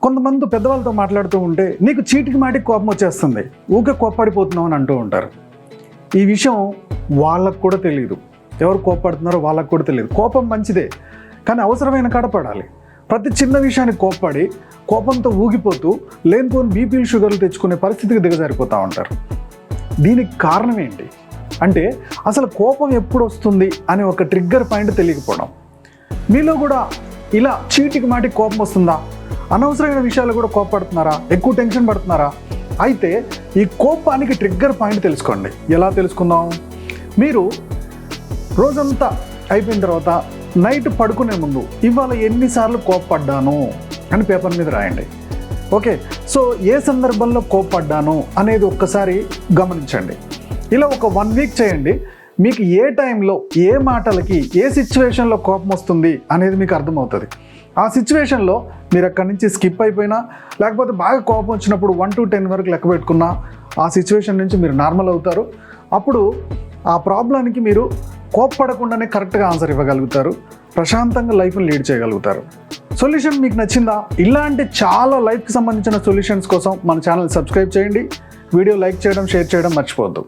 కొంతమంది పెద్దవాళ్ళతో మాట్లాడుతూ ఉంటే నీకు చీటికి మాటికి కోపం వచ్చేస్తుంది, ఊకే కోప్పడిపోతున్నావు అని అంటూ ఉంటారు. ఈ విషయం వాళ్ళకు కూడా తెలియదు, ఎవరు కోప్పడుతున్నారో వాళ్ళకు కూడా తెలియదు. కోపం మంచిదే, కానీ అవసరమైన కాడ పడాలి. ప్రతి చిన్న విషయానికి కోప్పడి కోపంతో ఊగిపోతూ లేనిపోని బీపీలు షుగర్లు తెచ్చుకునే పరిస్థితికి దిగజారిపోతూ ఉంటారు. దీనికి కారణం ఏంటి అంటే అసలు కోపం ఎప్పుడు వస్తుంది అనే ఒక ట్రిగ్గర్ పాయింట్ తెలియకపోవడం. మీలో కూడా ఇలా చీటికి మాటికి కోపం వస్తుందా? అనవసరమైన విషయాలు కూడా కోపడుతున్నారా? ఎక్కువ టెన్షన్ పడుతున్నారా? అయితే ఈ కోపానికి ట్రిగ్గర్ పాయింట్ తెలుసుకోండి. ఎలా తెలుసుకుందాం? మీరు రోజంతా అయిపోయిన తర్వాత నైట్ పడుకునే ముందు ఇవాళ ఎన్నిసార్లు కోప్పడ్డాను అని పేపర్ మీద రాయండి. ఓకే, సో ఏ సందర్భంలో కోప్పడ్డాను అనేది ఒక్కసారి గమనించండి. ఇలా ఒక 1 వీక్ చేయండి. మీకు ఏ టైంలో ఏ మాటలకి ఏ సిచ్యువేషన్లో కోపం వస్తుంది అనేది మీకు అర్థమవుతుంది. ఆ సిచ్యువేషన్లో మీరు అక్కడి నుంచి స్కిప్ అయిపోయినా, లేకపోతే బాగా కోపం వచ్చినప్పుడు 1 to 10 వరకు లెక్క పెట్టుకున్నా ఆ సిచ్యువేషన్ నుంచి మీరు నార్మల్ అవుతారు. అప్పుడు ఆ ప్రాబ్లానికి మీరు కోప్పడకుండానే కరెక్ట్గా ఆన్సర్ ఇవ్వగలుగుతారు. ప్రశాంతంగా లైఫ్ని లీడ్ చేయగలుగుతారు. సొల్యూషన్ మీకు నచ్చిందా? ఇలాంటి చాలా లైఫ్కి సంబంధించిన సొల్యూషన్స్ కోసం మన ఛానల్ సబ్స్క్రైబ్ చేయండి. వీడియో లైక్ చేయడం, షేర్ చేయడం మర్చిపోవద్దు.